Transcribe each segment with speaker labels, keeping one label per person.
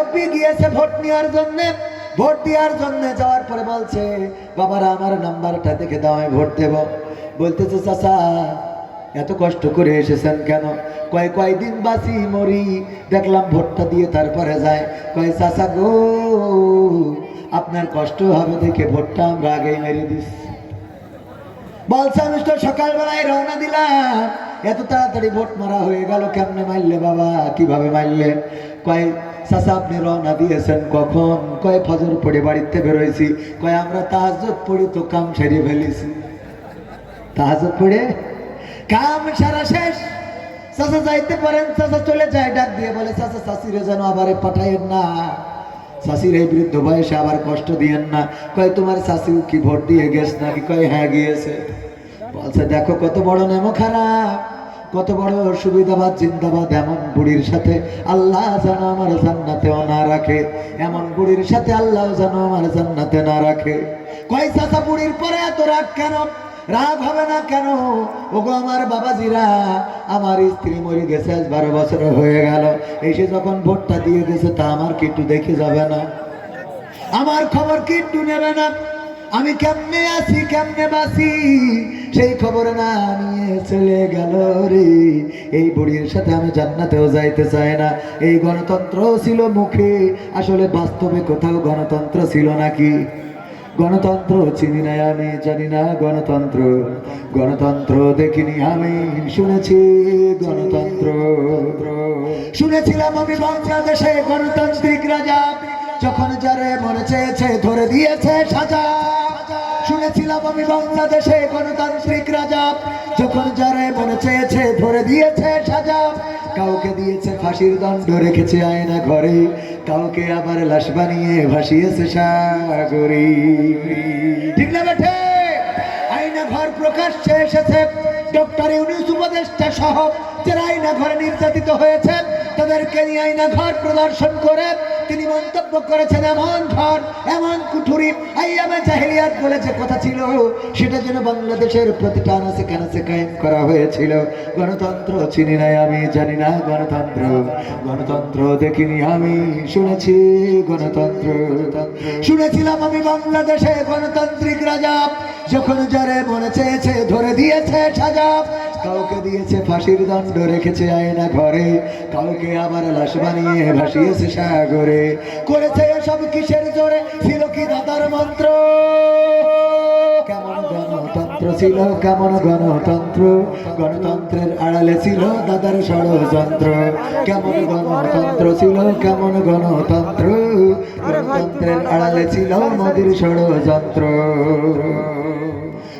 Speaker 1: মুরব্বী গিয়েছে ভোট নেওয়ার জন্য, ভোট দেওয়ার জন্য যাওয়ার পরে বলছে, বাবারা আমার নাম্বারটা দেখে দাও, আমি ভোট দেব। বলতেছে, চাচা এত কষ্ট করে এসেছেন কেন? কয়দিন বাঁচি মরি, দেখলাম ভোটটা দিয়ে তারপরে যায়। চাচা গো, আপনার কষ্ট হবে দেখে ভোটটা আমরা আগেই মেরে দিচ্ছি। বলছে, আমি তো সকালবেলায় রওনা দিলাম, এত তাড়াতাড়ি ভোট মারা হয়ে গেল, কেমনে মারলে বাবা, কিভাবে মারলেন? চাচা আপনি রওনা দিয়েছেন কখন? ফজর পড়ে বাড়িতে বেরোইছি। আমরা তাহাজ্জুদ পড়ি তো কাম সেরে ফেলেছি। তাহাজ্জুদ পড়ে কাম সারা শেষ। চাচা যাইতে পারেন। চাচা চলে যায়, ডাক দিয়ে বলে, চাচা চাচিরে যেন আবারে পাঠাইয়েন না, চাচির এই বৃদ্ধ বয়সে আবার কষ্ট দিয়েন না। তোমার চাচি কি ভোট দিয়ে গেছ নাকি? হ্যাঁ গিয়েছে। বলছে, দেখো কত বড় নেমো খারাপ, কত বড় সুবিধাবাদ জিন্দাবাদ। এমন বুড়ির সাথে আল্লাহ যেন আমার জান্নাতেও না রাখে, এমন বুড়ির সাথে আল্লাহ যেন আমার জান্নাতে না রাখে। চাচা বুড়ির পরে এত রাগ কেন? রাগ হবে না কেন? ওগো আমার বাবাজিরা, আমার স্ত্রী মরে গেছে, 12 বছর হয়ে গেল, এসে যখন ভোটটা দিয়ে গেছে, তা আমার কি একটু দেখে যাবে না? আমার খবর কি একটু নেবে না? আমি কেমনে আছি, কেমনে বাঁচি, সেই খবর না নিয়ে চলে গেল রে। এই বুড়ির সাথে আমি জান্নাতেও যাইতে চাই না। এই গণতন্ত্র ছিল মুখে, আসলে বাস্তবে কোথাও গণতন্ত্র ছিল নাকি? গণতন্ত্র চিনি না আমি, জানি না গণতন্ত্র, গণতন্ত্র দেখিনি আমি, শুনেছি গণতন্ত্র। শুনেছিলাম আমি বাংলাদেশে গণতান্ত্রিক রাজা, যখন যারে মনে চেয়েছে ধরে দিয়েছে সাজা। শুনেছিলাম আমি বাংলাদেশে গণতান্ত্রিক রাজা, যখন যারে মনে চেয়েছে ধরে দিয়েছে সাজা। কাউকে দিয়েছে ফাঁসির দণ্ড, রেখেছে আয়না ঘরে, কাউকে আবার লাশ বানিয়ে ভাসিয়েছে সাগরে। ঠিক না বেঠে? আয়না ঘর প্রকাশ্যে এসেছে, ডক্টর ইউনূস উপদেষ্টা সহ যারা আয়না ঘরে নির্যাতিত হয়েছে, তাদেরকে নিয়ে আয়না ঘর প্রদর্শন করে তিনি মন্তব্য করেছেন, এমন ঘর, এমন কুঠুরি আইয়ামে জাহেলিয়াত বলে যে কথা ছিল, সেটা যেন বাংলাদেশের প্রতিটা আনাচে কানাচে কায়েম করা হয়েছিল। গণতন্ত্র চিনি নাই আমি, জানি না গণতন্ত্র, গণতন্ত্র দেখিনি আমি, শুনেছি গণতন্ত্র। শুনেছিলাম আমি বাংলাদেশে গণতান্ত্রিক রাজা, যখন যারে মনে চেয়েছে ধরে দিয়েছে সাজা। কাউকে দিয়েছে ফাঁসির দণ্ড, রেখেছে আয়না ঘরে, কাউকে আবার লাশ বানিয়ে ভাসিয়েছে সাগরে। করেছে এসব কিসের জোরে? ছিল কি দাদার মন্ত্র? কেমন গণতন্ত্র ছিল, কেমন গণতন্ত্র? গণতন্ত্রের আড়ালে ছিল দাদার ষড়যন্ত্র। কেমন গণতন্ত্র ছিল, কেমন গণতন্ত্র? গণতন্ত্রের আড়ালে ছিল মোদির ষড়যন্ত্র।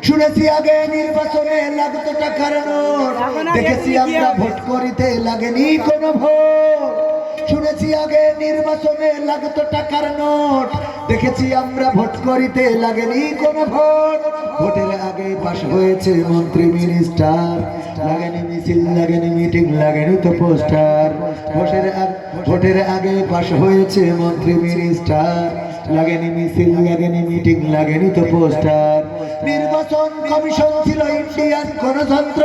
Speaker 1: শুনেছি আগে নির্বাচনে লাগতো টাকার নোট, দেখেছি আমরা ভোট করিতে লাগেনি কোনো ভোট। শুনেছি আগে নির্বাচনে লাগতো টাকার নোট, দেখেছি আমরা ভোট করিতে লাগেনি কোনো ভোট। ভোটের আগে পাশ হয়েছে মন্ত্রী মিনিস্টার, লাগেনি মিছিল, লাগেনি মিটিং, লাগেনি তো পোস্টার। ভোটের আগে পাশ হয়েছে মন্ত্রী মিনিস্টার, লাগেনি মিছিল, লাগেনি মিটিং, লাগেনি তো পোস্টার। নির্বাচন কমিশন ছিল ইন্ডিয়ান গণতন্ত্র।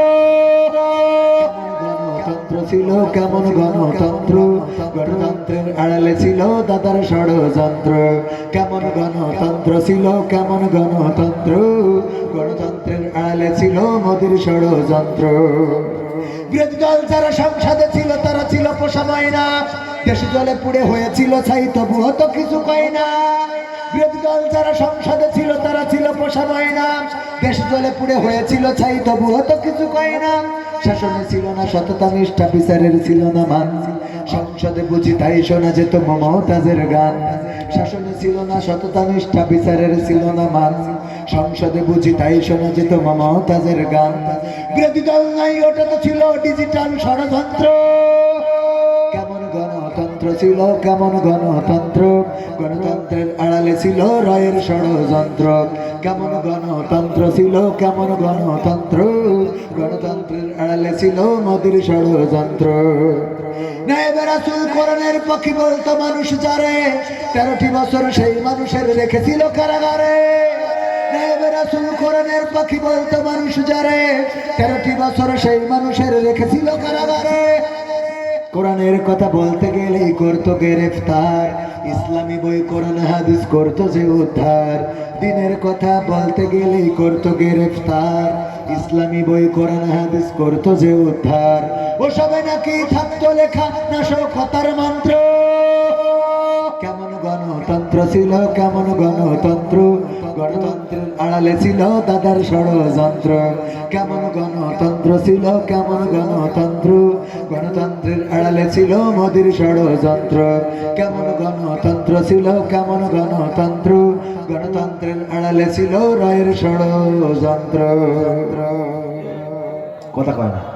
Speaker 1: গণতন্ত্র ছিল কেমন গণতন্ত্র? গণতন্ত্রের আড়ালে ছিল দাদার ষড়যন্ত্র। কেমন গণতন্ত্র ছিল, কেমন গণতন্ত্র? গণতন্ত্রের আড়ালে ছিল মোদির ষড়যন্ত্র। বিরোধী দল যারা সংসদে ছিল, তারা ছিল পোষা ময়না, দেশ জলে পুড়ে হয়েছিল ছাই, তবুও তো কিছু কয় না। বিরোধী দল যারা সংসদে ছিল, তারা ছিল পোষা ময়না, দেশ জলে পুড়ে হয়েছিল ছাই, তবুও তো কিছু কয় না। শাসনে ছিল না সততা নিষ্ঠা, বিচারের ছিল না মান, সংসদে বুঝি তাই শোনা যেত মমতাজের গান। শাসনে ছিল না সততা নিষ্ঠা, বিচারের ছিল না মান, সংসদে বুঝি তাই শোনা যেত মমতাজের গান। বিরোধী দল নাই, ওটা তো ছিল ডিজিটাল ষড়যন্ত্র। কেমন গণতন্ত্র ছিল, কেমন গণতন্ত্র? গণতন্ত্রের আড়ালে ছিল রায়ের ষড়যন্ত্র। কেমন গণতন্ত্র ছিল, কেমন গণতন্ত্র? গণতন্ত্রের আড়ালে ছিল মোদির ষড়যন্ত্র। নায়েবে রাসূল কোরআনের পক্ষে বলতো মানুষ যারে, 13টি বছর সেই মানুষের রেখেছিল কারাগারে। নায়েবে রাসূল কোরআনের পক্ষে বলতো মানুষ যারে, 13টি বছর সেই মানুষের রেখেছিল কারাগারে। কোরআনের কথা বলতে গেলেই করতো গ্রেফতার, ইসলামী বই কোরআন হাদিস করতো যে উদ্ধার। দিনের কথা বলতে গেলেই করতো গ্রেফতার, ইসলামী বই কোরআন হাদিস করতো যে উদ্ধার। ওসবে নাকি থাকতো লেখা নাশকতার মন্ত্র। কেমন গণতন্ত্র ছিল, কেমন গণতন্ত্র, গণতন্ত্রের আড়ালে ছিল দাদার ষড়যন্ত্র। কেমন গণতন্ত্র ছিল, কেমন গণতন্ত্র, গণতন্ত্রের আড়ালে ছিল মোদির ষড়যন্ত্র। কেমন গণতন্ত্র ছিল, কেমন গণতন্ত্র, গণতন্ত্রের আড়ালে ছিল রায়ের ষড়যন্ত্র। কথা কয় না।